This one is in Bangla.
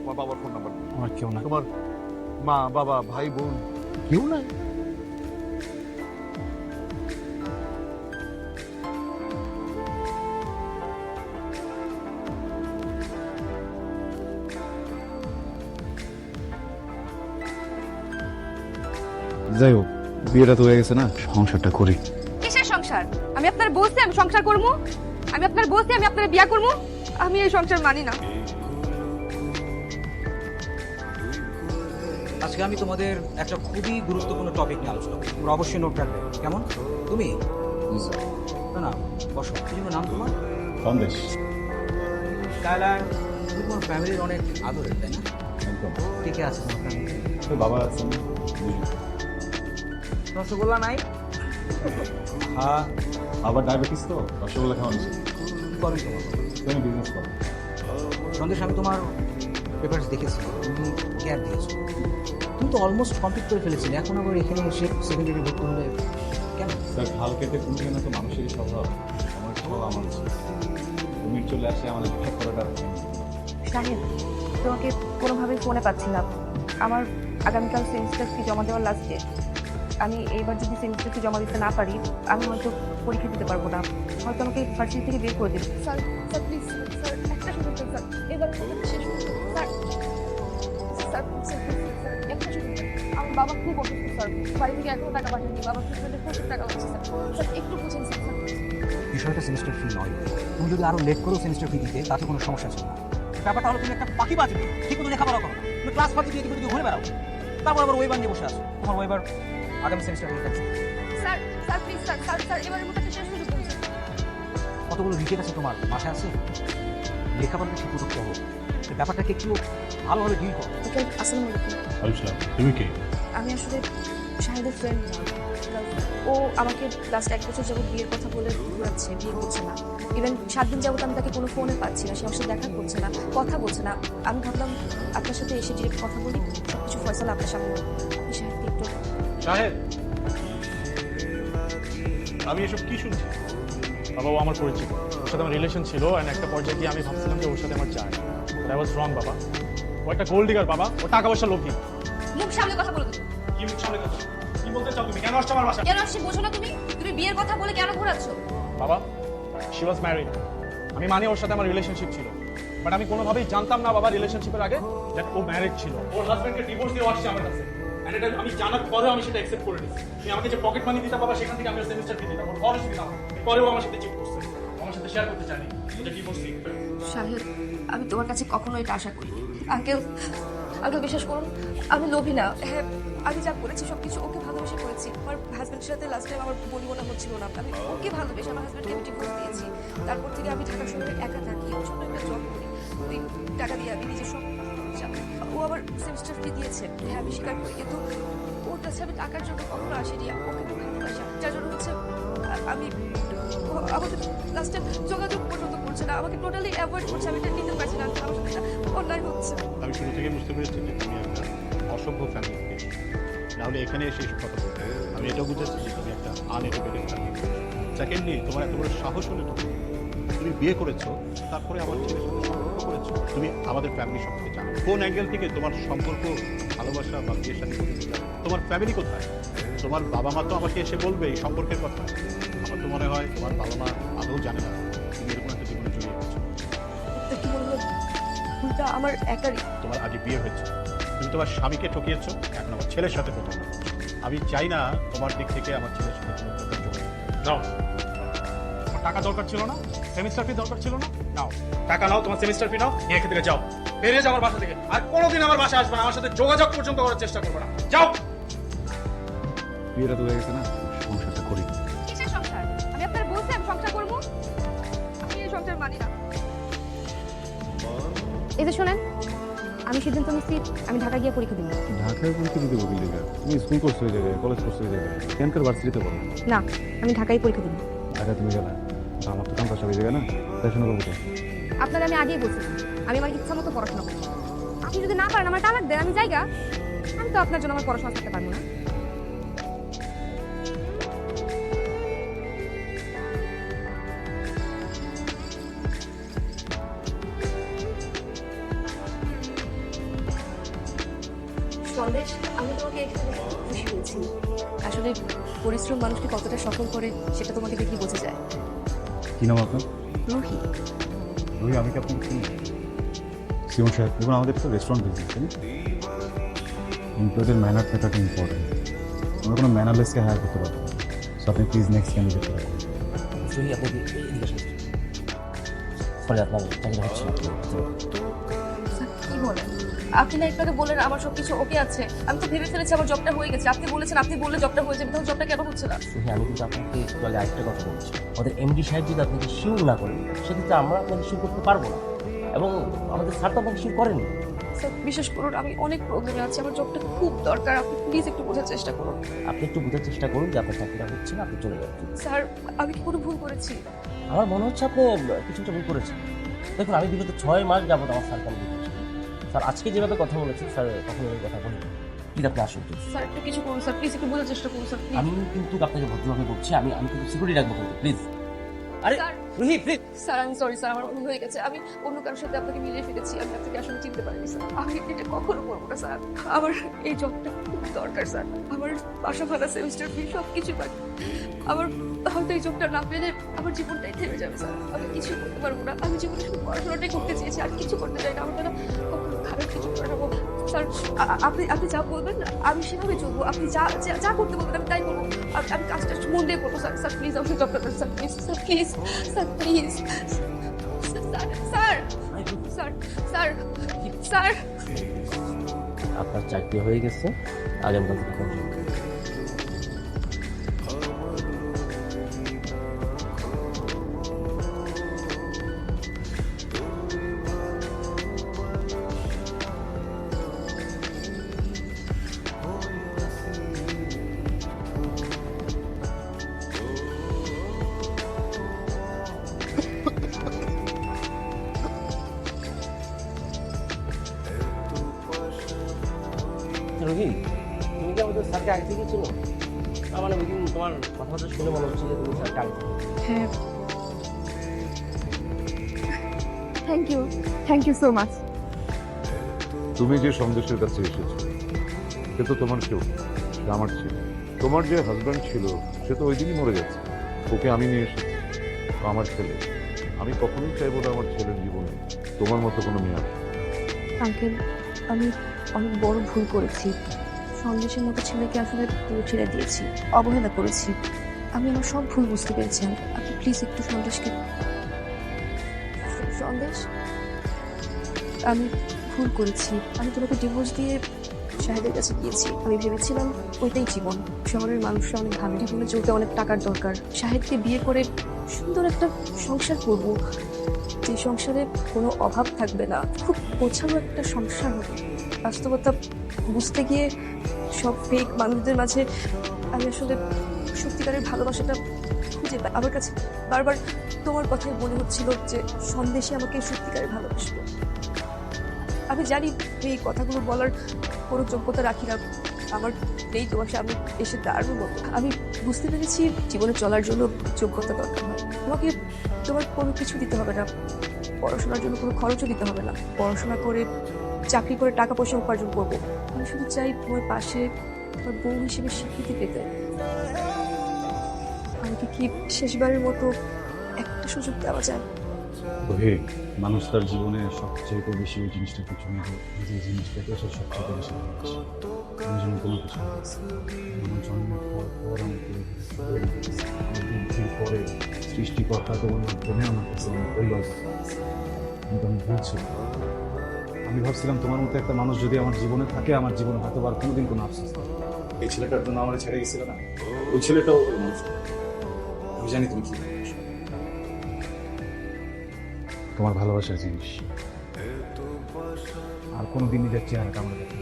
তোমার বাবার ফোন নাম্বার? আমার কেউ না। তোমার মা বাবা ভাই বোন কেউ নাই? যাই হোক, বিয়েটা তো হয়ে গেছে না, সংসারটা করি। কিসের সংসার? আমি আপনার বলছি আমি সংসার করব, আমি আপনার বলছি আমি আপনার বিয়ে করব। আমি এই সংসার মানি না। আজকে আমি তোমাদের একটা খুবই গুরুত্বপূর্ণ টপিক নিয়ে আলোচনা করবো, তোমরা অবশ্যই নোট রাখবে। কেমন? তুমি না না বসো। কি যেন নাম তোমার? সন্দেশ। স্কাইলার, তুমি তোমার ফ্যামিলির অনেক আদরের, তাই না? একদম। কে কে আছে তোমার ফ্যামিলি? বাবা আছেন। রসগোল্লা নাই? হ্যাঁ, আবার ডায়াবেটিস তো রসগোল্লা খাওয়া নিষেধ। কি করবে তোমার? তুমি বিজনেস করো। সন্দেশ, আমি তোমার পেপারস দেখেছি, তুমি ক্যাব দিয়েছো। তুমি তো অলমোস্ট কমপ্লিট করে ফেলেছিলে, এখন আবার এখানে এসে সেকেন্ডারি ভর্তি হলে কেন? স্যার, খাল কেটে কুমিয়ে না তো মানুষেরই স্বভাব। আমার স্বভাব আমার ছিল। কুমির চলে আসে আমাদের দেখা করাটা। শাহিদ, তোমাকে কোনোভাবেই ফোনে পাচ্ছি না। আমার আগামীকাল সেমিস্টার ফি জমা দেওয়ার লাস্ট ডেট। আমি এইবার যদি সেমিস্টার ফি জমা দিতে না পারি, আমি হয়তো পরীক্ষা দিতে পারবো না, হয়তো আমাকে ভার্সিটি থেকে বের করে দেবে। স্যার স্যার প্লিজ স্যার, একটা সুযোগ দিন স্যার, এবার শেষ করুন স্যার। স্যার স্যার স্যার, একটা সুযোগ দিন। আমার বাবা খুব অসুস্থ স্যার, বাড়ি থেকে এখনো টাকা পাঠায়নি, বাবার ট্রিটমেন্টে প্রচুর টাকা লাগছে স্যার। স্যার একটু বুঝেন স্যার। বিষয়টা সেমিস্টার ফি নয়, তুমি যদি আরো লেট করো সেমিস্টার ফি দিতে তাতে কোনো সমস্যা ছিল না। ব্যাপারটা হলো তুমি একটা পাখি বাজবে, ঠিক মতো লেখাপড়া করো না, তুমি ক্লাস ফাঁকি দিয়ে দিকে ঘুরে বেড়াও, তারপর আবার ওয়েবার নিয়ে বসে আছো। তোমার ওয়েবার আগামী সেমিস্টার হয়ে গেছে। Sir sir please sir, sir sir এবারের মতো একটা শেষ সুযোগ দিন স্যার। কতগুলো রিজেক্ট আছে তোমার বাসায় আছে, লেখাপড়াটা ঠিক মতো করো, ব্যাপারটাকে একটু ভালোভাবে ডিল করো। ওকে, আসসালামু আলাইকুম। আলুসলাম, তুমি কে? আমি আসলে শাহিদের ফ্রেন্ড। ও আমাকে লাস্ট 1 বছর যাবত বিয়ের কথা বলে ঘুরাচ্ছে, বিয়ে করছে না। ইভেন 7 দিন যাবত আমি তাকে কোনো ফোনে পাচ্ছি না, সে আমার সাথে দেখা করছে না, কথা বলছে না। আমি ভাবলাম আপনার সাথে এসে ডিরেক্ট কথা বলি, সব কিছু ফয়সালা আপনার সামনে। আপনি শাহিদকে একটু। শাহেদ, আমি এসব কি শুনছি? বাবা, ও আমার পরিচিত, ওর সাথে আমার রিলেশন ছিল, অ্যান্ড একটা পর্যায়ে গিয়ে আমি ভাবছিলাম যে ওর সাথে আমার যায়। আই ওয়াজ রং বাবা। ও একটা গোল্ড ডিগার বাবা, ও টাকা পয়সা লোভী। মুখ সামনে কথা বলো তুমি। কি মুখ সামনে কথা? কি বলতে চাও তুমি? কেন আসছো আমার বাসায়? কেন আসছে বোঝো না তুমি? তুমি বিয়ের কথা বলে কেন ঘোরাচ্ছ? বাবা, শি ওয়াজ ম্যারিড। আমি মানি ওর সাথে আমার রিলেশনশিপ ছিল, বাট আমি কোনোভাবেই জানতাম না বাবা রিলেশনশিপের আগে যে ও ম্যারিড ছিল। ওর হাজবেন্ডকে ডিভোর্স দিয়ে আসছে আমার কাছে, এন্ড এটা আমি জানার পরেও আমি সেটা অ্যাকসেপ্ট করে নিয়েছি। তুমি আমাকে যে পকেট মানি দিতা বাবা, সেখান থেকে আমি সেমিস্টার ফি দিতাম, ওর খরচ দিতাম। পরেও আমার সাথে চিট করছে, আমার সাথে শেয়ার করতে চাইনি যে ডিভোর্স দিই। শাহিদ, আমি তোমার কাছে কখনো এটা আশা করিনি। আঙ্কেল, আঙ্কেল বিশ্বাস করুন, আমি লোভী না। হ্যাঁ, আমি যা করেছি সবকিছু ওকে ভালোবেসে করেছি। আমার হাজব্যান্ডের সাথে লাস্ট টাইম আমার বনিবনা হচ্ছিল না, আমি ওকে ভালোবেসে আমার হাজব্যান্ডকে আমি ডিভোর্স দিয়েছি। তারপর থেকে আমি ঢাকা শহরে একা থাকি, ওর জন্য একটা জব করি, ওই টাকা দিয়ে আমি নিজের সব ও আবার সেমিস্টার ফি দিয়েছে, হ্যাঁ আমি স্বীকার করি, কিন্তু ওর কাছে আমি টাকার জন্য কখনো আসিনি। ওকে খুব ভালোবাসি, যার জন্য হচ্ছে আমি আমাকে লাস্ট টাইম যোগাযোগ পর্যন্ত করছে না, আমাকে টোটালি অ্যাভয়েড করছে। আমি এটা নিতে পারছি না, আমার সাথে এটা অন্যায় হচ্ছে। আমি শুরু থেকে বুঝতে পেরেছি যে তুমি একটা অসভ্য ফ্যামিলি থেকে, নাহলে এখানে এসে এসব কথা বলতে। আমি এটাও বুঝেছি যে তুমি একটা আনএডুকেটেড ফ্যামিলি। সেকেন্ডলি, তোমার এত বড় সাহস হলে তুমি বিয়ে করেছো, তারপরে আমার ছেলের সাথে সম্পর্ক করেছো। তুমি আমাদের ফ্যামিলি সম্পর্কে জানো, কোন অ্যাঙ্গেল থেকে তোমার সম্পর্ক, ভালোবাসা বা বিয়ের সাথে তোমার ফ্যামিলি কোথায়? তোমার বাবা মা তো আমাকে এসে বলবে এই সম্পর্কের কথা। আমার তো মনে হয় তোমার বাবা মা আদৌ জানে না তুমি এরকম একটা জীবনে জড়িয়ে গেছো। কি বলবো, ভুলটা আমার একারই। তোমার আগে বিয়ে হয়েছে, তুমি তোমার স্বামীকে ঠকিয়েছো, এখন আমার ছেলের সাথে প্রতারণা করছো। আমি চাই না তোমার দিক থেকে আমার ছেলের সাথে কোনো প্রকার যোগাযোগ। নাও, তোমার টাকা দরকার ছিল না, সেমিস্টার ফি দরকার ছিল না, নাও টাকা নাও, তোমার সেমিস্টার ফি নাও, নিয়ে এখান থেকে যাও, বেরিয়ে যাও আমার বাসা থেকে। আর কোনোদিন আমার বাসায় আসবে না, আমার সাথে যোগাযোগ পর্যন্ত করার চেষ্টা করবে না, যাও। বিয়েটা তো হয়ে গেছে না, সংসারটা করি। কিসের সংসার? আমি আপনার বলছি আমি সংসার করব, আমি এই সংসার মানি না। এই যে শোনেন, আমি সিদ্ধান্ত নিচ্ছি আমি ঢাকা গিয়ে পরীক্ষা দিব। ঢাকায় পরীক্ষা দিতে বলি লেখা? তুমি স্কুল করছো ওই জায়গায়, কলেজ করছো ওই জায়গায়, কেনকার ভার্সিটিতে পড়ো? না, আমি ঢাকায় পরীক্ষা দিব। ঢাকা তুমি গেলা, আমার তো ক্যাম্পাস ওই জায়গায় না, পড়াশোনা করবো তো। আপনার আমি আগেই বলছি আমি আমার ইচ্ছা মতো পড়াশোনা করব। আপনি যদি না পারেন আমার তালাক দেন, আমি জায়গা, আমি তো আপনার জন্য আমার পড়াশোনা করতে পারবো না। সন্দেশ, আমি তোমাকে এখানে দেখে খুব খুশি হয়েছি। আসলে পরিশ্রম মানুষকে কতটা সফল করে সেটা তোমাকে দেখে বোঝা যায়। কি নাম আপনার? রুহি, রুহি, আমি কি আপনাকে চিনি? সিমন সাহেব, দেখুন আমাদের একটা রেস্টুরেন্ট বিজনেস, তাই না? এমপ্লয়ীদের ম্যানার থাকাটা ইম্পর্টেন্ট। আমরা কোনো ম্যানারলেসকে হায়ার করতে পারবো না। সো আপনি প্লিজ নেক্সট ক্যান্ডিডেট রাখুন। রুহি, আপনি এদিকে আসুন। ফলে আপনার চাকরি হচ্ছে না। স্যার কি বলেন? আপনি না একটু আগে বললেন আমার সবকিছু ওকে আছে, আমি তো ভেবে ফেলেছি আমার জবটা হয়ে গেছে। আপনি বলেছেন আপনি বললে জবটা হয়ে যাবে, তাহলে জবটা কেন হচ্ছে না? রুহি, আমি কিন্তু আপনাকে একটু আগে আরেকটা কথা বলছি। আমাদের এমডি সাহেব যদি আপনাকে শিওর না করেন, সেক্ষেত্রে আমরা আপনাকে শিওর করতে পারবো না। এবং আমাদের স্যার তো আপনাকে শিওর করেনি। স্যার বিশ্বাস করুন, আমি অনেক প্রবলেমে আছি, আমার জবটা খুব দরকার। আপনি প্লিজ একটু বোঝার চেষ্টা করুন। আপনি একটু বোঝার চেষ্টা করুন যে আপনার চাকরিটা হচ্ছে না, আপনি চলে যাবেন। স্যার আমি কি কোনো ভুল করেছি? আমার মনে হচ্ছে আপনি কিছুটা ভুল করেছেন। দেখুন, আমি বিগত 6 মাস যাবত আমার স্যারকে আমি দেখেছি। স্যার আজকে যেভাবে কথা বলেছেন, স্যার কখনো এই কথা বলি প্লিজ আপনি আসুন please। স্যার একটু কিছু করুন স্যার, প্লিজ একটু বোঝার চেষ্টা করুন স্যার, প্লিজ। আমি কিন্তু আপনাকে ভদ্রভাবে বলছি, আমি কিন্তু সিকিউরিটি রাখবো কিন্তু প্লিজ। আরে স্যার রুহি প্লিজ। স্যার আমি সরি স্যার, আমার ভুল হয়ে গেছে। আমি অন্য কারোর সাথে আপনাকে মিলিয়ে ফেলেছি, আমি আপনাকে আসলে চিনতে পারিনি স্যার। আমি এটা কখনো করবো না স্যার। আমার এই জবটা খুব দরকার স্যার। আমার বাসা ভাড়া, সেমিস্টার ফি সব কিছু বাকি। আমার হয়তো এই জবটা না পেলে আমার জীবনটাই থেমে যাবে স্যার। আমি কিছু করতে পারবো না। আমি জীবনে শুধু পড়াশোনাটাই করতে চেয়েছি, আর কিছু করতে চাই না। আমার দ্বারা কখনো খারাপ কিছু করাবো স্যার। আপনি যা বলবেন আমি সেভাবে চলবো। আপনি যা যা যা করতে বলবেন আমি তাই করবো। আমি কাজটা মন দিয়ে করবো স্যার। স্যার প্লিজ আমাকে জবটা দেন sir, please sir, please sir, please sir, sir sir sir sir. আপনার চাকরি হয়ে গেছে, আগামীকাল থেকে কন্টিনিউ। রোহি, তুমি কি আমাদের স্যারকে আগে থেকে চিনো? মানে ওই দিন তোমার কথাবার্তা শুনে মনে হচ্ছে যে তুমি স্যারকে আগে থেকে। হ্যাঁ, থ্যাংক ইউ সো মাচ। তুমি যে সন্দেশের কাছে এসেছো সে তো তোমার কেউ, সে আমার ছিল। তোমার যে হাজব্যান্ড ছিল সে তো ওই দিনই মরে গেছে, ওকে আমি নিয়ে এসেছি। ও আমার ছেলে, আমি কখনোই চাইবো না আমার ছেলের জীবনে তোমার মতো কোনো মেয়ে আসে। আঙ্কেল, আমি অনেক বড় ভুল করেছি। সন্দেশের মতো ছেলেকে আসলে পুরো ছেড়ে দিয়েছি, অবহেলা করেছি। আমি আমার সব ভুল বুঝতে পেরেছি। আপনি প্লিজ একটু সন্দেশকে। সন্দেশ, আমি ভুল করেছি। আমি তোমাকে ডিভোর্স দিয়ে শাহেদের কাছে গিয়েছি। আমি ভেবেছিলাম ওইটাই জীবন। শহরের মানুষরা অনেক ভালো, জীবনে চলতে অনেক টাকার দরকার। শাহেদকে বিয়ে করে সুন্দর একটা সংসার করব, যে সংসারে কোনো অভাব থাকবে না, খুব গোছানো একটা সংসার হবে। বাস্তবতা বুঝতে গিয়ে সব ফেক মানুষদের মাঝে আমি আসলে সত্যিকারের ভালোবাসাটা খুঁজে পাই। আমার কাছে বারবার তোমার কথাই মনে হচ্ছিল যে সন্দেশে আমাকে সত্যিকারের ভালোবাসবো। আমি জানি এই কথাগুলো বলার কোনো যোগ্যতা রাখি না, আমার নেই তোমার সামনে এসে দাঁড়ানোর মতো। আমি বুঝতে পেরেছি জীবনে চলার জন্য যোগ্যতা দরকার হয়। তোমাকে তোমার কোনো কিছু দিতে হবে না, পড়াশোনার জন্য কোনো খরচও দিতে হবে না। পড়াশোনা করে চাকরি করে টাকা পয়সা উপার্জন করবো। আমি শুধু চাই তোমার পাশে তোমার বউ হিসেবে স্বীকৃতি পেতে। আমাকে কি শেষবারের মতো একটা সুযোগ দেওয়া যায়? হে, মানুষ তার জীবনে সবচেয়ে বেশি ওই জিনিসটা পিছনে যে জিনিসটাকে সে সবচেয়ে বেশি ভালোবাসে। আমি যেন কোনো কিছু আমার জন্মের পর আমাকে পরে সৃষ্টিকর্তা তোমার মাধ্যমে আমার কাছে আমার পরিবার, কিন্তু আমি ভুলছিলাম। আমি ভাবছিলাম তোমার মতো একটা মানুষ যদি আমার জীবনে থাকে, আমার জীবনে হয়তো আর কোনোদিন কোনো আফসোস নেই। এই ছেলেটার জন্য আমার ছেড়ে গেছিল না, ওই ছেলেটাও মানুষ। আমি জানি তুমি কি ভালোবাসো। তোমার ভালোবাসার জিনিস আর কোনোদিন নিজের চেহারা কামড়ে দেখো।